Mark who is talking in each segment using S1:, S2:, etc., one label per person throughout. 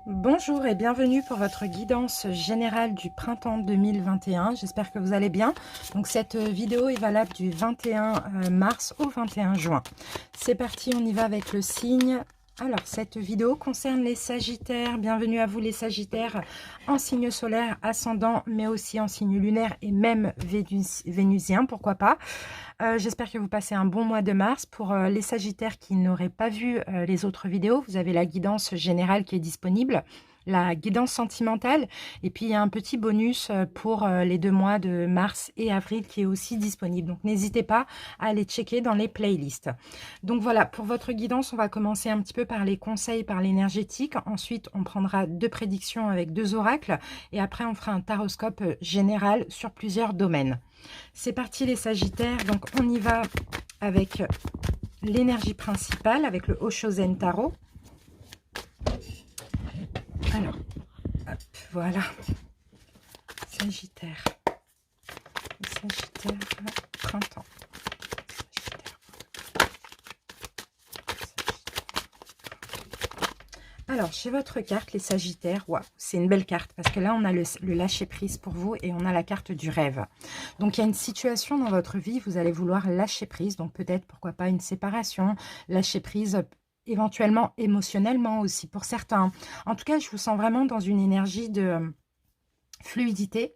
S1: Bonjour et bienvenue pour votre guidance générale du printemps 2021. J'espère que vous allez bien. Donc cette vidéo est valable du 21 mars au 21 juin. C'est parti, on y va avec le signe. Alors cette vidéo concerne les Sagittaires. Bienvenue à vous les Sagittaires en signe solaire, ascendant, mais aussi en signe lunaire et même vénusien, pourquoi pas. J'espère que vous passez un bon mois de mars. Pour les Sagittaires qui n'auraient pas vu les autres vidéos, vous avez la guidance générale qui est disponible, la guidance sentimentale, et puis il y a un petit bonus pour les 2 mois de mars et avril qui est aussi disponible. Donc n'hésitez pas à aller checker dans les playlists. Donc voilà, pour votre guidance, on va commencer un petit peu par les conseils, par l'énergétique. Ensuite, on prendra 2 prédictions avec 2 oracles, et après on fera un taroscope général sur plusieurs domaines. C'est parti les Sagittaires, donc on y va avec l'énergie principale, avec le Oshozen Tarot. Alors, hop, voilà. Sagittaire. Sagittaire, printemps. Sagittaire. Alors, chez votre carte, les Sagittaires, wow, c'est une belle carte parce que là, on a le lâcher-prise pour vous et on a la carte du rêve. Donc, il y a une situation dans votre vie, vous allez vouloir lâcher prise. Donc, peut-être, pourquoi pas, une séparation, lâcher prise éventuellement émotionnellement aussi pour certains. En tout cas, je vous sens vraiment dans une énergie de fluidité.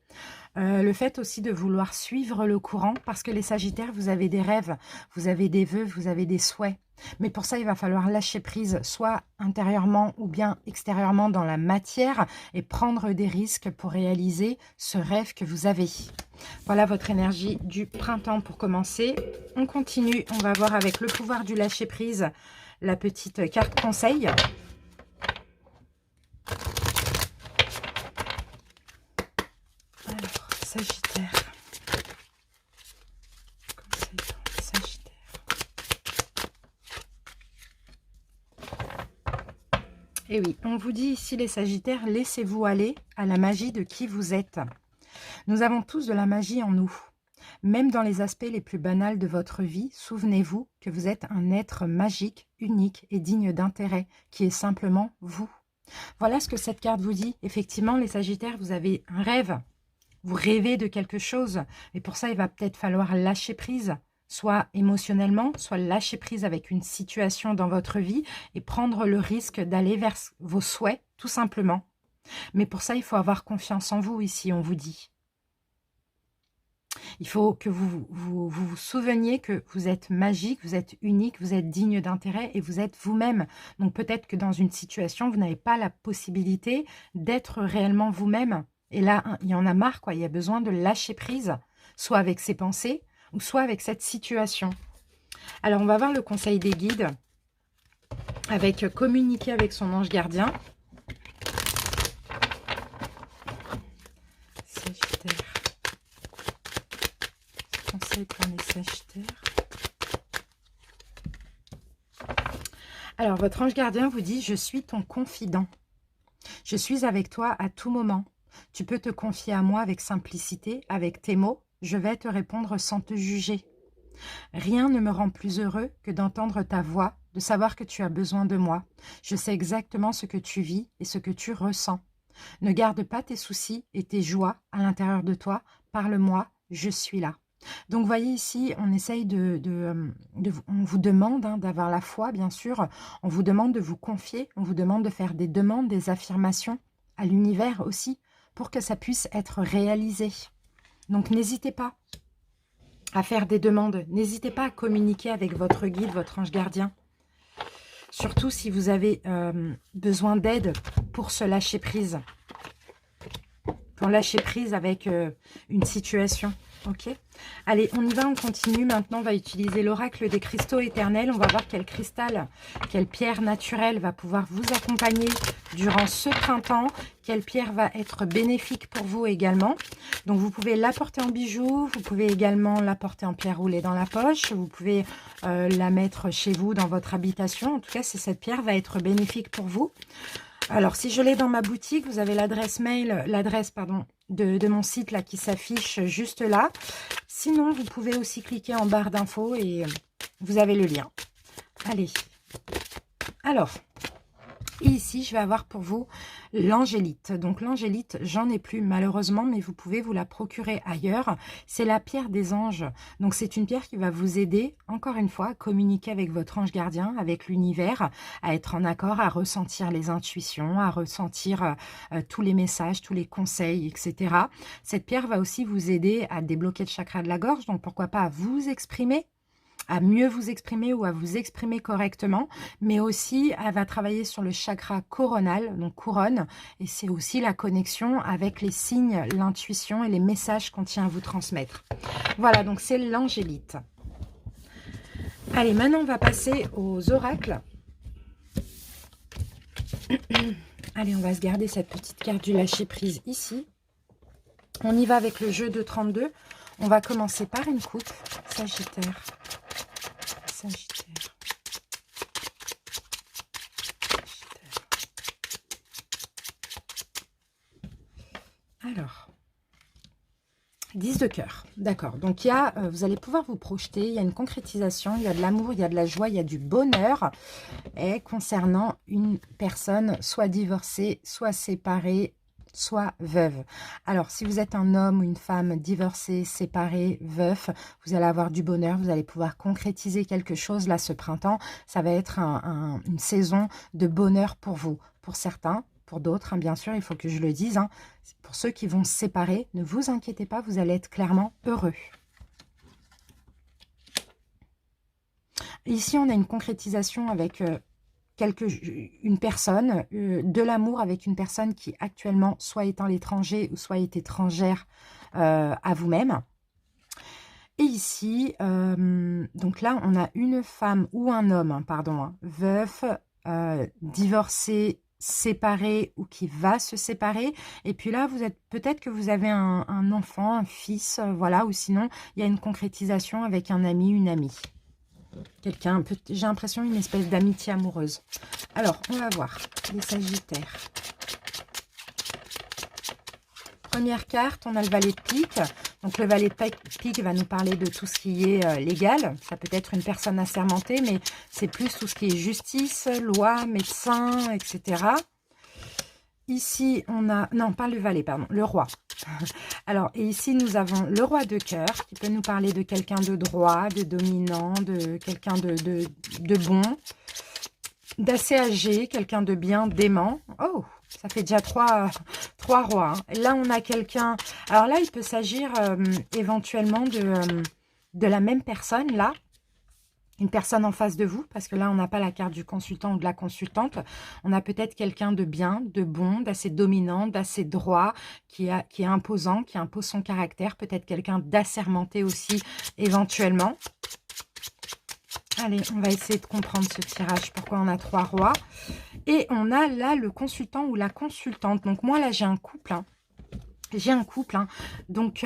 S1: Le fait aussi de vouloir suivre le courant parce que les Sagittaires, vous avez des rêves, vous avez des vœux, vous avez des souhaits. Mais pour ça, il va falloir lâcher prise, soit intérieurement ou bien extérieurement dans la matière et prendre des risques pour réaliser ce rêve que vous avez. Voilà votre énergie du printemps pour commencer. On continue, on va voir avec le pouvoir du lâcher prise, la petite carte conseil. Alors, Sagittaire. Conseil pour les Sagittaires. Et oui, on vous dit ici les Sagittaires, laissez-vous aller à la magie de qui vous êtes. Nous avons tous de la magie en nous. Même dans les aspects les plus banals de votre vie, souvenez-vous que vous êtes un être magique, unique et digne d'intérêt, qui est simplement vous. Voilà ce que cette carte vous dit. Effectivement, les Sagittaires, vous avez un rêve. Vous rêvez de quelque chose. Et pour ça, il va peut-être falloir lâcher prise. Soit émotionnellement, soit lâcher prise avec une situation dans votre vie et prendre le risque d'aller vers vos souhaits, tout simplement. Mais pour ça, il faut avoir confiance en vous ici, on vous dit. Il faut que vous souveniez que vous êtes magique, vous êtes unique, vous êtes digne d'intérêt et vous êtes vous-même. Donc peut-être que dans une situation, vous n'avez pas la possibilité d'être réellement vous-même. Et là, il y en a marre, quoi. Il y a besoin de lâcher prise, soit avec ses pensées, ou soit avec cette situation. Alors, on va voir le conseil des guides avec communiquer avec son ange gardien. Sagittaire. Conseil pour les Sagittaires. Alors, votre ange gardien vous dit « Je suis ton confident. Je suis avec toi à tout moment. Tu peux te confier à moi avec simplicité, avec tes mots. Je vais te répondre sans te juger. Rien ne me rend plus heureux que d'entendre ta voix, de savoir que tu as besoin de moi. Je sais exactement ce que tu vis et ce que tu ressens. Ne garde pas tes soucis et tes joies à l'intérieur de toi. Parle-moi, je suis là. » Donc, voyez ici, on essaye on vous demande d'avoir la foi, bien sûr. On vous demande de vous confier. On vous demande de faire des demandes, des affirmations à l'univers aussi, pour que ça puisse être réalisé. Donc, n'hésitez pas à faire des demandes. N'hésitez pas à communiquer avec votre guide, votre ange gardien. Surtout si vous avez besoin d'aide pour se lâcher prise. Pour lâcher prise avec une situation. Ok. Allez, on y va, on continue. Maintenant, on va utiliser l'oracle des cristaux éternels. On va voir quel cristal, quelle pierre naturelle va pouvoir vous accompagner durant ce printemps. Quelle pierre va être bénéfique pour vous également. Donc, vous pouvez l'apporter en bijoux. Vous pouvez également l'apporter en pierre roulée dans la poche. Vous pouvez la mettre chez vous, dans votre habitation. En tout cas, cette pierre va être bénéfique pour vous. Alors, si je l'ai dans ma boutique, vous avez l'adresse mail, de mon site là qui s'affiche juste là. Sinon, vous pouvez aussi cliquer en barre d'infos et vous avez le lien. Allez. Alors, Et ici, je vais avoir pour vous l'angélite. Donc l'angélite, j'en ai plus malheureusement, mais vous pouvez vous la procurer ailleurs. C'est la pierre des anges. Donc c'est une pierre qui va vous aider, encore une fois, à communiquer avec votre ange gardien, avec l'univers, à être en accord, à ressentir les intuitions, à ressentir tous les messages, tous les conseils, etc. Cette pierre va aussi vous aider à débloquer le chakra de la gorge. Donc pourquoi pas à vous exprimer, à mieux vous exprimer ou à vous exprimer correctement, mais aussi elle va travailler sur le chakra coronal, donc couronne, et c'est aussi la connexion avec les signes, l'intuition et les messages qu'on tient à vous transmettre. Voilà, donc c'est l'angélite. Allez, maintenant on va passer aux oracles. Allez, on va se garder cette petite carte du lâcher prise ici. On y va avec le jeu de 32. On va commencer par une coupe, Sagittaire. Sagittaire. Alors, 10 de cœur, d'accord. Donc, il y a, vous allez pouvoir vous projeter, il y a une concrétisation, il y a de l'amour, il y a de la joie, il y a du bonheur. Et concernant une personne, soit divorcée, soit séparée, soit veuve. Alors, si vous êtes un homme ou une femme divorcée, séparée, veuf, vous allez avoir du bonheur, vous allez pouvoir concrétiser quelque chose. Là, ce printemps, ça va être une saison de bonheur pour vous. Pour certains, pour d'autres, hein, bien sûr, il faut que je le dise. Hein, pour ceux qui vont se séparer, ne vous inquiétez pas, vous allez être clairement heureux. Ici, on a une concrétisation avec... une personne, de l'amour avec une personne qui actuellement soit est à l'étranger ou soit est étrangère à vous-même. Et ici, donc là, on a une femme ou un homme, hein, pardon, hein, veuf, divorcé, séparé ou qui va se séparer. Et puis là, vous êtes peut-être que vous avez un enfant, un fils, voilà, ou sinon, il y a une concrétisation avec un ami, une amie. Quelqu'un, j'ai l'impression une espèce d'amitié amoureuse. Alors, on va voir les Sagittaires. Première carte, on a le valet de pique. Donc, le valet de pique va nous parler de tout ce qui est légal. Ça peut être une personne assermentée, mais c'est plus tout ce qui est justice, loi, médecin, etc. Ici, on a... Non, pas le valet, pardon, le roi. Alors, et ici, nous avons le roi de cœur qui peut nous parler de quelqu'un de droit, de dominant, de quelqu'un de bon, d'assez âgé, quelqu'un de bien, d'aimant. Oh, ça fait déjà trois rois. Hein. Là, on a quelqu'un... Alors là, il peut s'agir éventuellement de la même personne, là. Une personne en face de vous, parce que là, on n'a pas la carte du consultant ou de la consultante. On a peut-être quelqu'un de bien, de bon, d'assez dominant, d'assez droit, qui est imposant, qui impose son caractère. Peut-être quelqu'un d'assermenté aussi, éventuellement. Allez, on va essayer de comprendre ce tirage, pourquoi on a 3 rois. Et on a là le consultant ou la consultante. Donc moi, là, j'ai un couple, hein. J'ai un couple, hein. Donc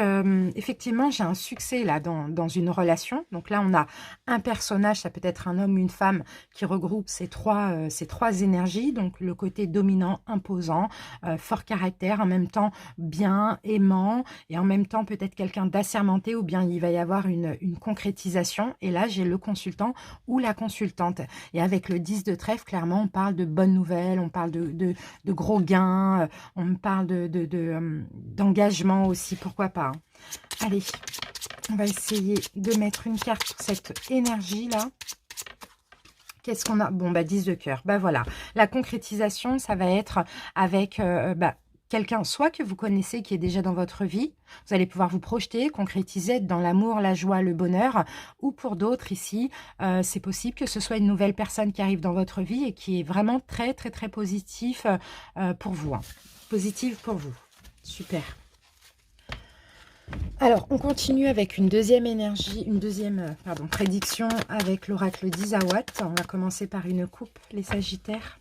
S1: effectivement, j'ai un succès là dans une relation. Donc là, on a un personnage, ça peut être un homme ou une femme, qui regroupe ces trois énergies. Donc le côté dominant, imposant, fort caractère, en même temps bien, aimant, et en même temps peut-être quelqu'un d'assermenté, ou bien il va y avoir une concrétisation. Et là, j'ai le consultant ou la consultante. Et avec le 10 de trèfle, clairement, on parle de bonnes nouvelles, on parle de gros gains, on parle d'engagement aussi, pourquoi pas. Hein. Allez, on va essayer de mettre une carte sur cette énergie-là. Qu'est-ce qu'on a? Bon, bah 10 de cœur. Bah voilà, la concrétisation, ça va être avec quelqu'un, soit que vous connaissez, qui est déjà dans votre vie. Vous allez pouvoir vous projeter, concrétiser, être dans l'amour, la joie, le bonheur. Ou pour d'autres ici, c'est possible que ce soit une nouvelle personne qui arrive dans votre vie et qui est vraiment très, très, très positif pour vous. Hein. Positive pour vous. Super. Alors, on continue avec une deuxième énergie, prédiction avec l'oracle d'Isawat. On va commencer par une coupe, les Sagittaires.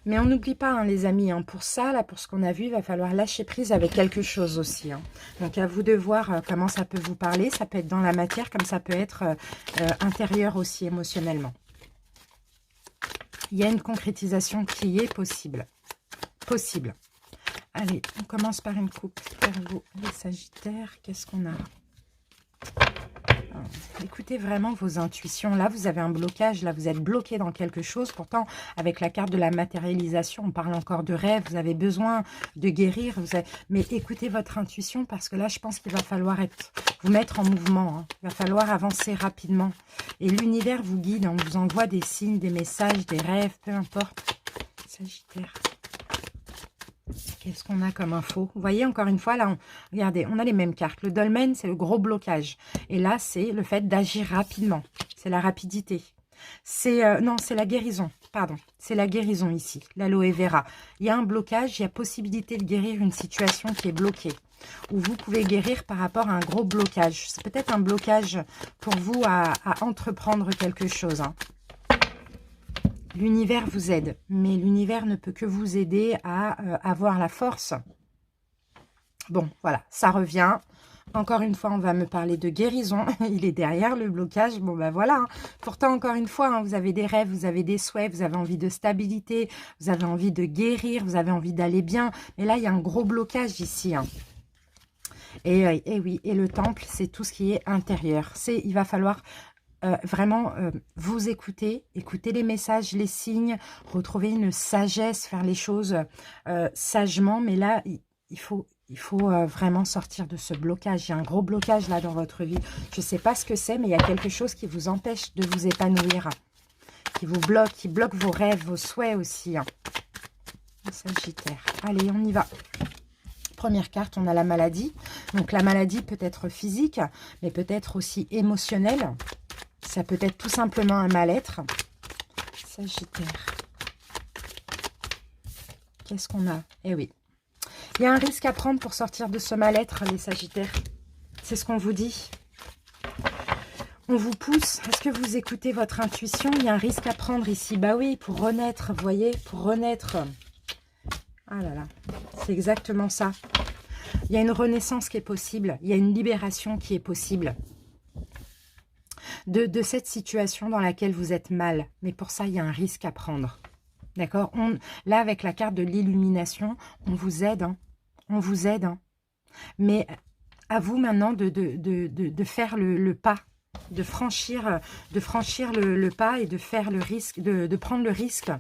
S1: Mais on n'oublie pas, hein, les amis, hein, pour ça, là, pour ce qu'on a vu, il va falloir lâcher prise avec quelque chose aussi. Hein. Donc, à vous de voir comment ça peut vous parler. Ça peut être dans la matière, comme ça peut être intérieur aussi, émotionnellement. Il y a une concrétisation qui est possible. Allez, on commence par une coupe pour vous, les Sagittaires. Qu'est-ce qu'on a? Écoutez vraiment vos intuitions. Là, vous avez un blocage. Là, vous êtes bloqué dans quelque chose. Pourtant, avec la carte de la matérialisation, on parle encore de rêve. Vous avez besoin de guérir. Mais écoutez votre intuition parce que là, je pense qu'il va falloir vous mettre en mouvement. Hein. Il va falloir avancer rapidement. Et l'univers vous guide. On vous envoie des signes, des messages, des rêves, peu importe. Sagittaire. Qu'est-ce qu'on a comme info? Vous voyez, encore une fois, là, regardez, on a les mêmes cartes. Le dolmen, c'est le gros blocage. Et là, c'est le fait d'agir rapidement. C'est la rapidité. Non, c'est la guérison. Pardon, c'est la guérison ici. L'aloe vera. Il y a un blocage, il y a possibilité de guérir une situation qui est bloquée. Ou vous pouvez guérir par rapport à un gros blocage. C'est peut-être un blocage pour vous à entreprendre quelque chose, hein. L'univers vous aide, mais l'univers ne peut que vous aider à avoir la force. Bon, voilà, ça revient. Encore une fois, on va me parler de guérison. Il est derrière le blocage. Bon, ben voilà. Hein. Pourtant, encore une fois, hein, vous avez des rêves, vous avez des souhaits, vous avez envie de stabilité, vous avez envie de guérir, vous avez envie d'aller bien. Mais là, il y a un gros blocage ici. Hein. Et oui, et le temple, c'est tout ce qui est intérieur. Il va falloir... vraiment vous écouter les messages, les signes, retrouver une sagesse, faire les choses sagement. Mais là, il faut vraiment sortir de ce blocage. Il y a un gros blocage là dans votre vie. Je ne sais pas ce que c'est, mais il y a quelque chose qui vous empêche de vous épanouir, qui vous bloque, qui bloque vos rêves, vos souhaits aussi. Hein. Sagittaire. Allez, on y va. Première carte, on a la maladie. Donc la maladie peut être physique, mais peut être aussi émotionnelle. Ça peut être tout simplement un mal-être. Sagittaire. Qu'est-ce qu'on a? Eh oui. Il y a un risque à prendre pour sortir de ce mal-être, les Sagittaires. C'est ce qu'on vous dit. On vous pousse. Est-ce que vous écoutez votre intuition? Il y a un risque à prendre ici. Bah oui, pour renaître, vous voyez, pour renaître. Ah là là, c'est exactement ça. Il y a une renaissance qui est possible. Il y a une libération qui est possible. De cette situation dans laquelle vous êtes mal. Mais pour ça, il y a un risque à prendre. D'accord? Là, avec la carte de l'illumination, on vous aide. Hein. On vous aide. Hein. Mais à vous maintenant de faire le pas. De franchir le pas et de faire le risque, de prendre le risque.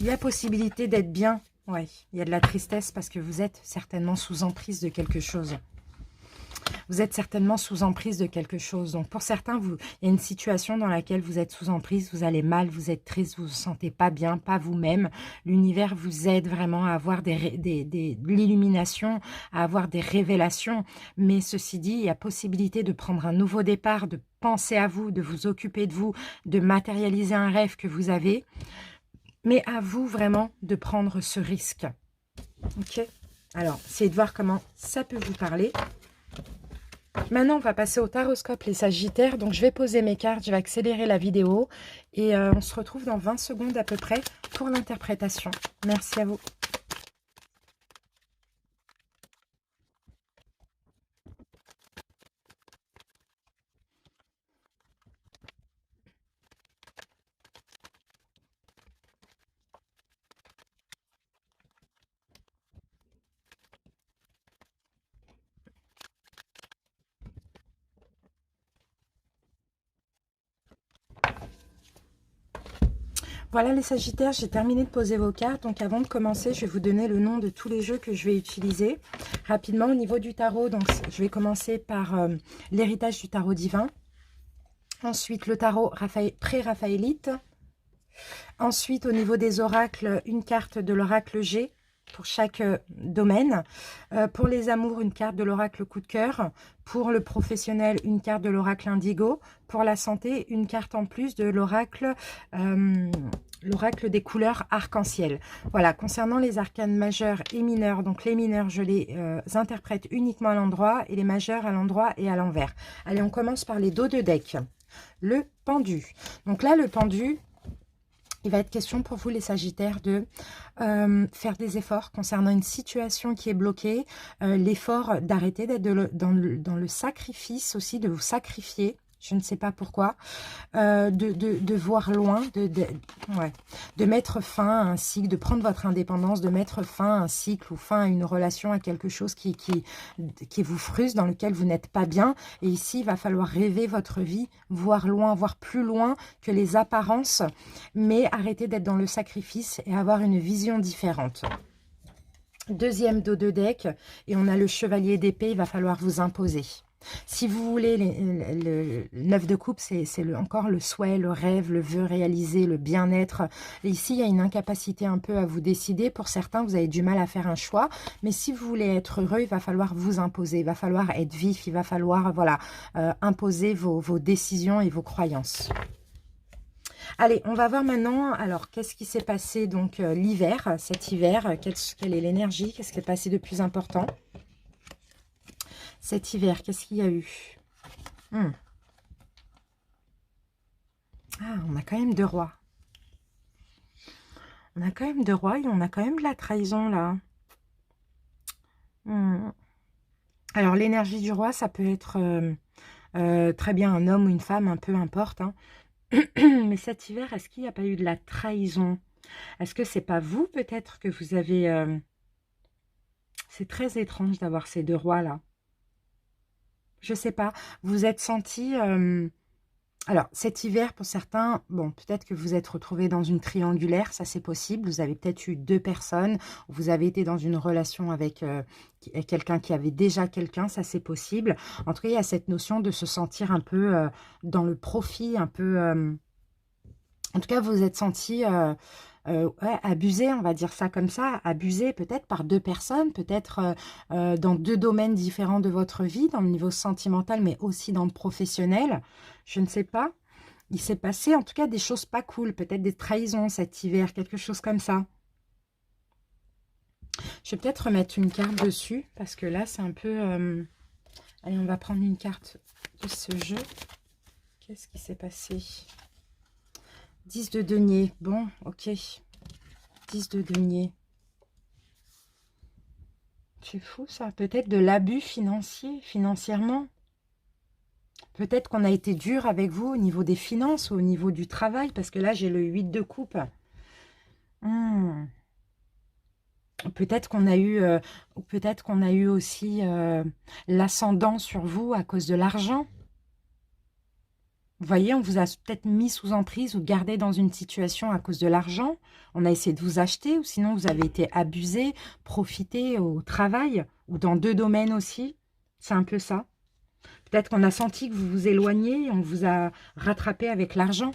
S1: Il y a possibilité d'être bien. Oui, il y a de la tristesse parce que vous êtes certainement sous emprise de quelque chose. Vous êtes certainement sous emprise de quelque chose. Donc, pour certains, il y a une situation dans laquelle vous êtes sous emprise, vous allez mal, vous êtes triste, vous ne vous sentez pas bien, pas vous-même. L'univers vous aide vraiment à avoir de l'illumination, à avoir des révélations. Mais ceci dit, il y a possibilité de prendre un nouveau départ, de penser à vous, de vous occuper de vous, de matérialiser un rêve que vous avez. Mais à vous vraiment de prendre ce risque. Ok? Alors, essayez de voir comment ça peut vous parler. Maintenant, on va passer au taroscope, les Sagittaires. Donc, je vais poser mes cartes, je vais accélérer la vidéo. Et on se retrouve dans 20 secondes à peu près pour l'interprétation. Merci à vous. Voilà les Sagittaires, j'ai terminé de poser vos cartes. Donc avant de commencer, je vais vous donner le nom de tous les jeux que je vais utiliser. Rapidement, au niveau du tarot, donc je vais commencer par l'héritage du tarot divin. Ensuite, le tarot pré-raphaélite. Ensuite, au niveau des oracles, une carte de l'oracle G pour chaque domaine. Pour les amours, une carte de l'oracle coup de cœur. Pour le professionnel, une carte de l'oracle indigo. Pour la santé, une carte en plus de l'oracle des couleurs arc-en-ciel. Voilà, concernant les arcanes majeurs et mineurs, donc les mineurs, je les interprète uniquement à l'endroit et les majeurs à l'endroit et à l'envers. Allez, on commence par les dos de deck. Le pendu. Donc là, le pendu... Il va être question pour vous, les Sagittaires, de faire des efforts concernant une situation qui est bloquée. L'effort d'arrêter d'être dans le sacrifice aussi, de vous sacrifier. Je ne sais pas pourquoi. De voir loin, ouais, de mettre fin à un cycle, de prendre votre indépendance, de mettre fin à un cycle ou fin à une relation, à quelque chose qui vous frustre, dans lequel vous n'êtes pas bien. Et ici, il va falloir rêver votre vie, voir loin, voir plus loin que les apparences, mais arrêter d'être dans le sacrifice et avoir une vision différente. Deuxième dos de deck, et on a le chevalier d'épée, il va falloir vous imposer. Si vous voulez, le 9 de coupe, c'est encore le souhait, le rêve, le vœu réalisé, le bien-être. Ici, il y a une incapacité un peu à vous décider. Pour certains, vous avez du mal à faire un choix. Mais si vous voulez être heureux, il va falloir vous imposer. Il va falloir être vif. Il va falloir voilà, imposer vos décisions et vos croyances. Allez, on va voir maintenant, alors, qu'est-ce qui s'est passé donc l'hiver, cet hiver, quelle est l'énergie, qu'est-ce qui s'est passé de plus important cet hiver, qu'est-ce qu'il y a eu? Ah, on a quand même 2 rois. On a quand même 2 rois et on a quand même de la trahison, là. Alors, l'énergie du roi, ça peut être très bien un homme ou une femme, un peu importe. Hein. Mais cet hiver, est-ce qu'il n'y a pas eu de la trahison? Est-ce que c'est pas vous, peut-être, que vous avez... C'est très étrange d'avoir ces 2 rois-là. Je sais pas. Vous êtes senti... Alors, cet hiver, pour certains, bon, peut-être que vous êtes retrouvés dans une triangulaire, ça c'est possible. Vous avez peut-être eu 2 personnes, vous avez été dans une relation avec quelqu'un qui avait déjà quelqu'un, ça c'est possible. En tout cas, il y a cette notion de se sentir un peu dans le profit, un peu... En tout cas, vous vous êtes senti... ouais, abusé, on va dire ça comme ça, abusé peut-être par 2 personnes, peut-être dans 2 domaines différents de votre vie, dans le niveau sentimental, mais aussi dans le professionnel. Je ne sais pas. Il s'est passé en tout cas des choses pas cool, peut-être des trahisons cet hiver, quelque chose comme ça. Je vais peut-être remettre une carte dessus, parce que là, c'est un peu... Allez, on va prendre une carte de ce jeu. Qu'est-ce qui s'est passé ? 10 de denier. Bon, ok. 10 de denier. C'est fou ça. Peut-être de l'abus financier, financièrement. Peut-être qu'on a été dur avec vous au niveau des finances ou au niveau du travail. Parce que là, j'ai le 8 de coupe. Peut-être qu'on a eu aussi l'ascendant sur vous à cause de l'argent. Vous voyez, on vous a peut-être mis sous emprise ou gardé dans une situation à cause de l'argent. On a essayé de vous acheter ou sinon vous avez été abusé, profité au travail ou dans 2 domaines aussi. C'est un peu ça. Peut-être qu'on a senti que vous vous éloignez et on vous a rattrapé avec l'argent.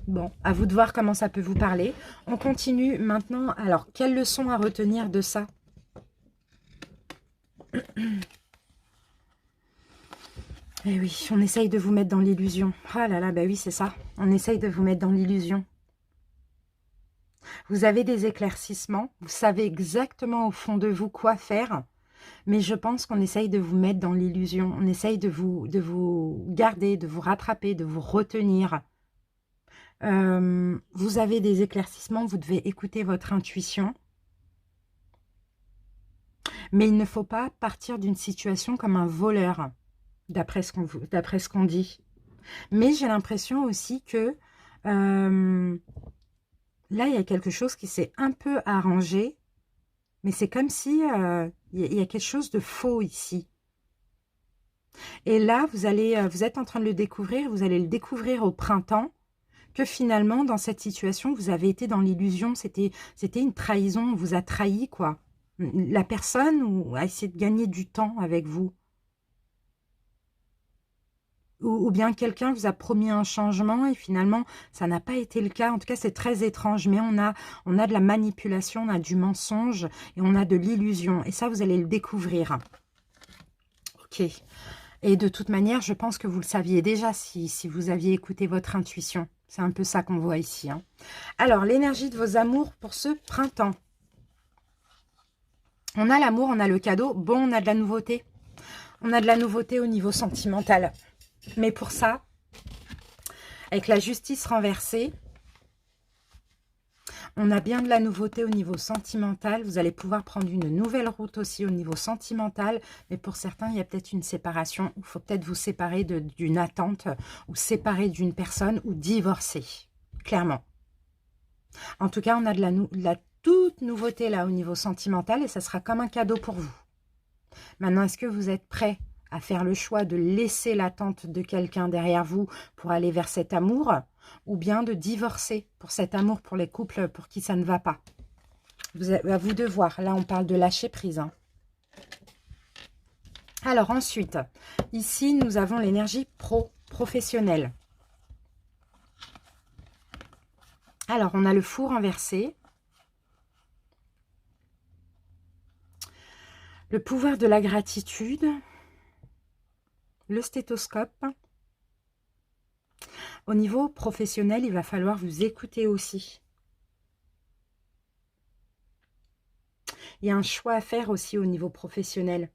S1: Bon, à vous de voir comment ça peut vous parler. On continue maintenant. Alors, quelle leçon à retenir de ça ? Eh oui, on essaye de vous mettre dans l'illusion. Ah là là, bah oui, c'est ça. On essaye de vous mettre dans l'illusion. Vous avez des éclaircissements. Vous savez exactement au fond de vous quoi faire. Mais je pense qu'on essaye de vous mettre dans l'illusion. On essaye de vous garder, de vous rattraper, de vous retenir. Vous avez des éclaircissements. Vous devez écouter votre intuition. Mais il ne faut pas partir d'une situation comme un voleur. D'après ce qu'on dit. Mais j'ai l'impression aussi que là, il y a quelque chose qui s'est un peu arrangé. Mais c'est comme si il y a quelque chose de faux ici. Et là, vous êtes en train de le découvrir. Vous allez le découvrir au printemps. Que finalement, dans cette situation, vous avez été dans l'illusion. C'était une trahison. On vous a trahi, quoi. La personne a essayé de gagner du temps avec vous. Ou bien quelqu'un vous a promis un changement et finalement, ça n'a pas été le cas. En tout cas, c'est très étrange. Mais on a de la manipulation, on a du mensonge et on a de l'illusion. Et ça, vous allez le découvrir. Ok. Et de toute manière, je pense que vous le saviez déjà si vous aviez écouté votre intuition. C'est un peu ça qu'on voit ici. Hein. Alors, l'énergie de vos amours pour ce printemps. On a l'amour, on a le cadeau. Bon, on a de la nouveauté. On a de la nouveauté au niveau sentimental. Mais pour ça, avec la justice renversée, On a bien de la nouveauté au niveau sentimental. Vous allez pouvoir prendre une nouvelle route aussi au niveau sentimental. Mais pour certains, il y a peut-être une séparation. Il faut peut-être vous séparer d'une attente ou séparer d'une personne ou divorcer. Clairement. En tout cas, on a de la toute nouveauté là au niveau sentimental et ça sera comme un cadeau pour vous. Maintenant, est-ce que vous êtes prêt à faire le choix de laisser l'attente de quelqu'un derrière vous pour aller vers cet amour ou bien de divorcer pour cet amour pour les couples pour qui ça ne va pas? À vous de voir. Là, on parle de lâcher prise. Hein. Alors ensuite, ici, nous avons l'énergie professionnelle. Alors, on a le fou renversé. Le pouvoir de la gratitude. Le stéthoscope. Au niveau professionnel, il va falloir vous écouter aussi. Il y a un choix à faire aussi au niveau professionnel.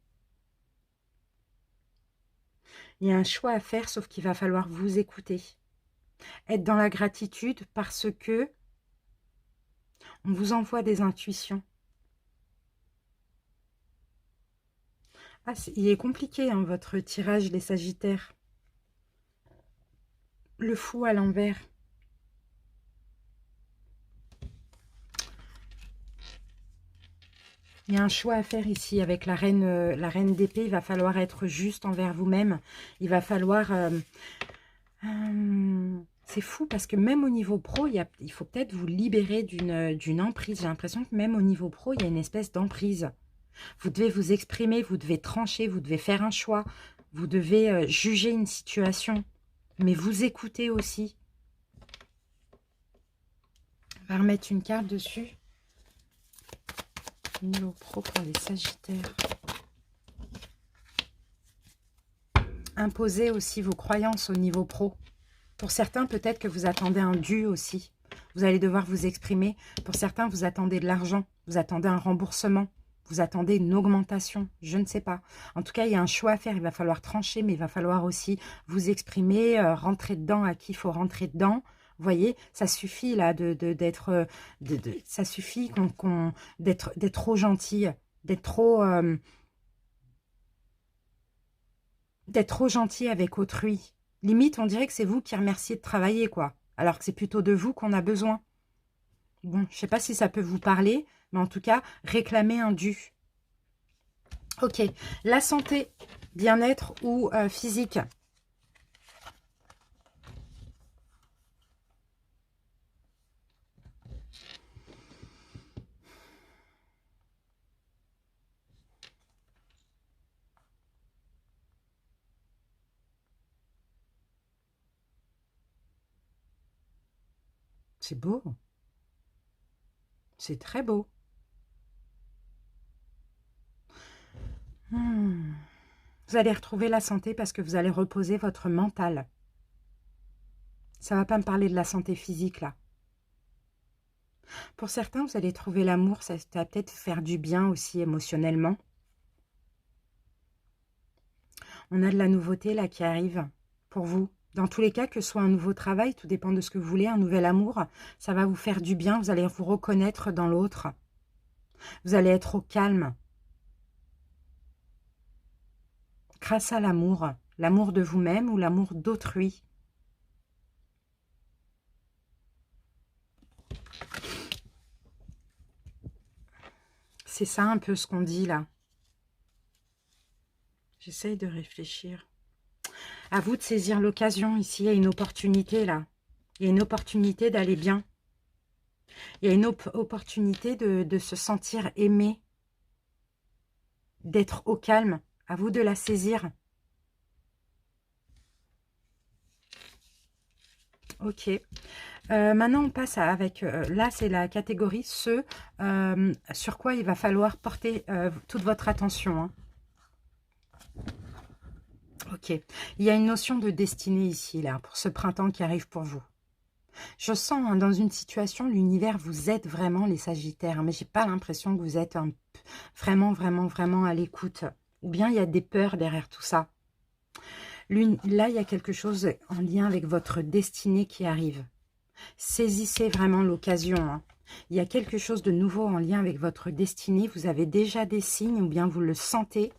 S1: Il y a un choix à faire, sauf qu'il va falloir vous écouter. Être dans la gratitude parce que on vous envoie des intuitions. Ah, il est compliqué, hein, votre tirage, les Sagittaires. Le fou à l'envers. Il y a un choix à faire ici avec la reine d'épée. Il va falloir être juste envers vous-même. Il va falloir... c'est fou parce que même au niveau pro, il faut peut-être vous libérer d'une emprise. J'ai l'impression que même au niveau pro, il y a une espèce d'emprise. Vous devez vous exprimer, vous devez trancher, vous devez faire un choix. Vous devez juger une situation. Mais vous écoutez aussi. On va remettre une carte dessus. Niveau pro pour les Sagittaires. Imposez aussi vos croyances au niveau pro. Pour certains, peut-être que vous attendez un dû aussi. Vous allez devoir vous exprimer. Pour certains, vous attendez de l'argent. Vous attendez un remboursement. Vous attendez une augmentation. Je ne sais pas. En tout cas, il y a un choix à faire. Il va falloir trancher, mais il va falloir aussi vous exprimer, rentrer dedans à qui il faut rentrer dedans. Vous voyez, ça suffit là d'être... ça suffit d'être trop gentil, d'être trop gentil avec autrui. Limite, on dirait que c'est vous qui remerciez de travailler, quoi. Alors que c'est plutôt de vous qu'on a besoin. Bon, je ne sais pas si ça peut vous parler, mais en tout cas, réclamer un dû. Ok, la santé, bien-être ou physique. C'est beau. C'est très beau. Vous allez retrouver la santé parce que vous allez reposer votre mental. Ça ne va pas me parler de la santé physique, là. Pour certains, vous allez trouver l'amour. Ça va peut-être faire du bien aussi émotionnellement. On a de la nouveauté, là, qui arrive pour vous. Dans tous les cas, que ce soit un nouveau travail, tout dépend de ce que vous voulez, un nouvel amour, ça va vous faire du bien. Vous allez vous reconnaître dans l'autre. Vous allez être au calme. Grâce à l'amour de vous-même ou l'amour d'autrui. C'est ça un peu ce qu'on dit là. J'essaye de réfléchir. À vous de saisir l'occasion. Ici, il y a une opportunité là. Il y a une opportunité d'aller bien. Il y a une opportunité de se sentir aimé. D'être au calme. À vous de la saisir. Ok. Maintenant, on passe avec... là, c'est la catégorie ce sur quoi il va falloir porter toute votre attention. Hein. Ok. Il y a une notion de destinée ici, là, pour ce printemps qui arrive pour vous. Je sens, hein, dans une situation, l'univers vous aide vraiment, les Sagittaires. Hein, mais j'ai pas l'impression que vous êtes vraiment, vraiment, vraiment à l'écoute. Ou bien il y a des peurs derrière tout ça. Là, il y a quelque chose en lien avec votre destinée qui arrive. Saisissez vraiment l'occasion. Hein. Il y a quelque chose de nouveau en lien avec votre destinée. Vous avez déjà des signes ou bien vous le sentez.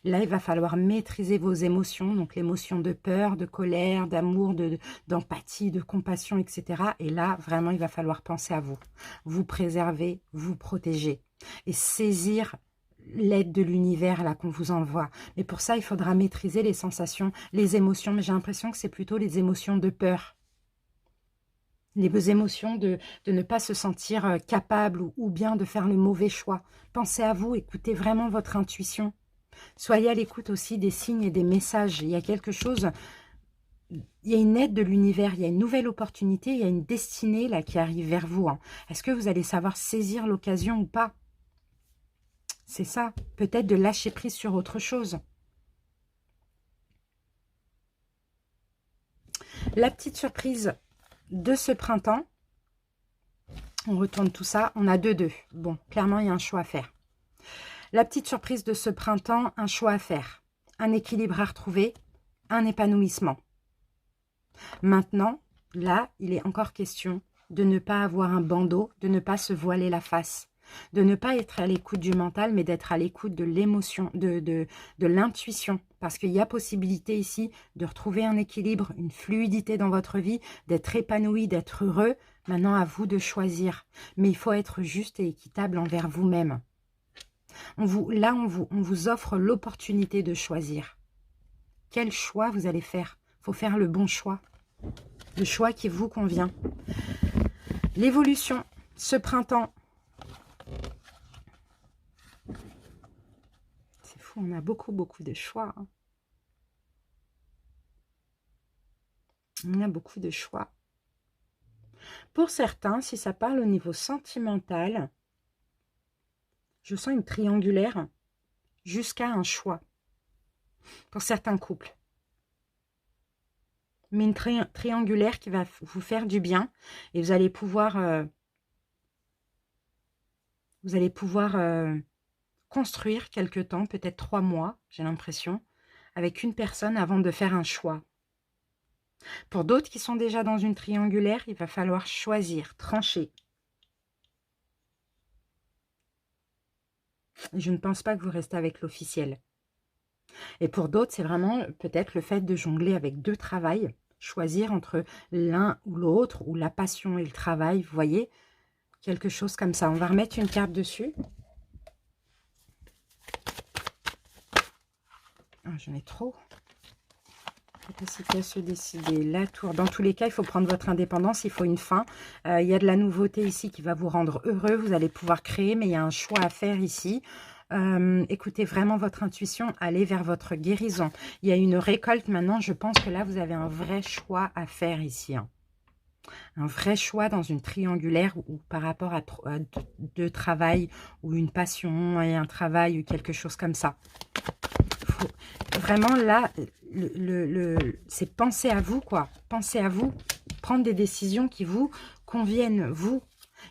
S1: Là, il va falloir maîtriser vos émotions, donc l'émotion de peur, de colère, d'amour, d'empathie, de compassion, etc. Et là, vraiment, il va falloir penser à vous. Vous préserver, vous protéger et saisir l'aide de l'univers là qu'on vous envoie. Mais pour ça, il faudra maîtriser les sensations, les émotions. Mais j'ai l'impression que c'est plutôt les émotions de peur. Les émotions de ne pas se sentir capable ou bien de faire le mauvais choix. Pensez à vous, écoutez vraiment votre intuition. Soyez à l'écoute aussi des signes et des messages. Il y a quelque chose, il y a une aide de l'univers, il y a une nouvelle opportunité, il y a une destinée là qui arrive vers vous. Hein. Est-ce que vous allez savoir saisir l'occasion ou pas? C'est ça, peut-être de lâcher prise sur autre chose. La petite surprise de ce printemps, on retourne tout ça, on a 2-2. Bon, clairement, il y a un choix à faire. La petite surprise de ce printemps, un choix à faire, un équilibre à retrouver, un épanouissement. Maintenant, là, il est encore question de ne pas avoir un bandeau, de ne pas se voiler la face, de ne pas être à l'écoute du mental, mais d'être à l'écoute de l'émotion, de l'intuition. Parce qu'il y a possibilité ici de retrouver un équilibre, une fluidité dans votre vie, d'être épanoui, d'être heureux. Maintenant, à vous de choisir. Mais il faut être juste et équitable envers vous-même. On vous offre l'opportunité de choisir. Quel choix vous allez faire? Il faut faire le bon choix. Le choix qui vous convient. L'évolution, ce printemps. C'est fou, on a beaucoup de choix. Hein. On a beaucoup de choix. Pour certains, si ça parle au niveau sentimental, je sens une triangulaire jusqu'à un choix. Pour certains couples. Mais une triangulaire qui va vous faire du bien. Et vous allez pouvoir construire quelque temps, peut-être 3 mois, j'ai l'impression, avec une personne avant de faire un choix. Pour d'autres qui sont déjà dans une triangulaire, il va falloir choisir, trancher. Je ne pense pas que vous restez avec l'officiel. Et pour d'autres, c'est vraiment peut-être le fait de jongler avec 2 travails, choisir entre l'un ou l'autre, ou la passion et le travail, vous voyez, quelque chose comme ça. On va remettre une carte dessus. Ah, j'en ai trop. Capacité à se décider. La tour. Dans tous les cas, il faut prendre votre indépendance. Il faut une fin. Il y a de la nouveauté ici qui va vous rendre heureux. Vous allez pouvoir créer, mais il y a un choix à faire ici. Écoutez vraiment votre intuition. Allez vers votre guérison. Il y a une récolte maintenant. Je pense que là, vous avez un vrai choix à faire ici. Hein. Un vrai choix dans une triangulaire ou par rapport à 2 travails ou une passion et un travail ou quelque chose comme ça. Vraiment là, c'est penser à vous, quoi. Pensez à vous, prendre des décisions qui vous conviennent, vous.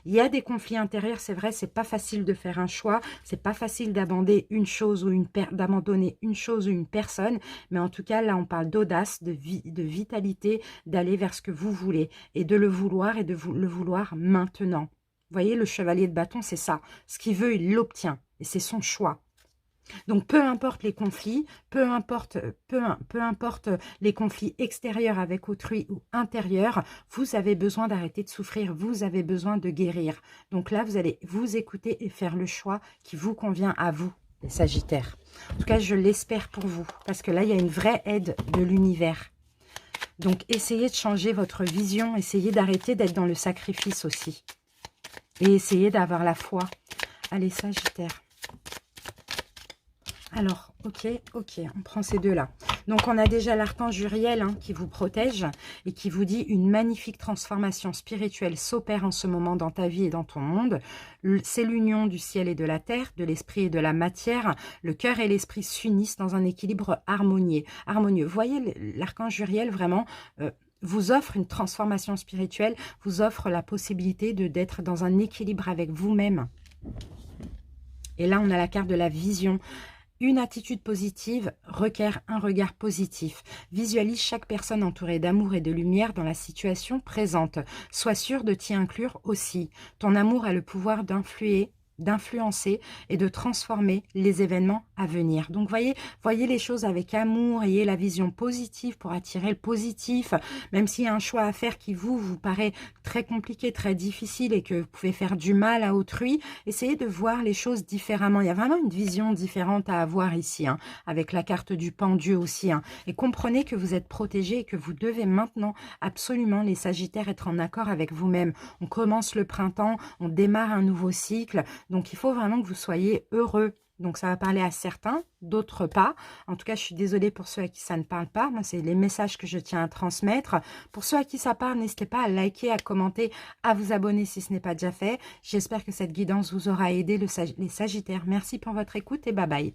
S1: Il y a des conflits intérieurs, c'est vrai, c'est pas facile de faire un choix, c'est pas facile d'abandonner une chose ou une personne, mais en tout cas, là, on parle d'audace, de vitalité, d'aller vers ce que vous voulez, et de le vouloir, et de le vouloir maintenant. Vous voyez, le chevalier de bâton, c'est ça. Ce qu'il veut, il l'obtient, et c'est son choix. Donc, peu importe les conflits, peu importe les conflits extérieurs avec autrui ou intérieurs, vous avez besoin d'arrêter de souffrir, vous avez besoin de guérir. Donc là, vous allez vous écouter et faire le choix qui vous convient à vous, les Sagittaires. En tout cas, je l'espère pour vous, parce que là, il y a une vraie aide de l'univers. Donc, essayez de changer votre vision, essayez d'arrêter d'être dans le sacrifice aussi. Et essayez d'avoir la foi. Allez, Sagittaire. Alors, ok, on prend ces 2-là. Donc, on a déjà l'archange Uriel hein, qui vous protège et qui vous dit une magnifique transformation spirituelle s'opère en ce moment dans ta vie et dans ton monde. C'est l'union du ciel et de la terre, de l'esprit et de la matière. Le cœur et l'esprit s'unissent dans un équilibre harmonieux. Vous voyez, l'archange Uriel vraiment... vous offre une transformation spirituelle, vous offre la possibilité d'être dans un équilibre avec vous-même. Et là, on a la carte de la vision. Une attitude positive requiert un regard positif. Visualise chaque personne entourée d'amour et de lumière dans la situation présente. Sois sûr de t'y inclure aussi. Ton amour a le pouvoir d'influencer et de transformer les événements à venir. Donc voyez les choses avec amour, ayez la vision positive pour attirer le positif, même s'il y a un choix à faire qui vous paraît très compliqué, très difficile et que vous pouvez faire du mal à autrui, essayez de voir les choses différemment. Il y a vraiment une vision différente à avoir ici, hein, avec la carte du pendu aussi, hein. Et comprenez que vous êtes protégé et que vous devez maintenant absolument, les Sagittaires, être en accord avec vous-même. On commence le printemps, on démarre un nouveau cycle, donc il faut vraiment que vous soyez heureux. Donc ça va parler à certains, d'autres pas. En tout cas, je suis désolée pour ceux à qui ça ne parle pas. Moi, c'est les messages que je tiens à transmettre. Pour ceux à qui ça parle, n'hésitez pas à liker, à commenter, à vous abonner si ce n'est pas déjà fait. J'espère que cette guidance vous aura aidé, les Sagittaires. Merci pour votre écoute et bye bye.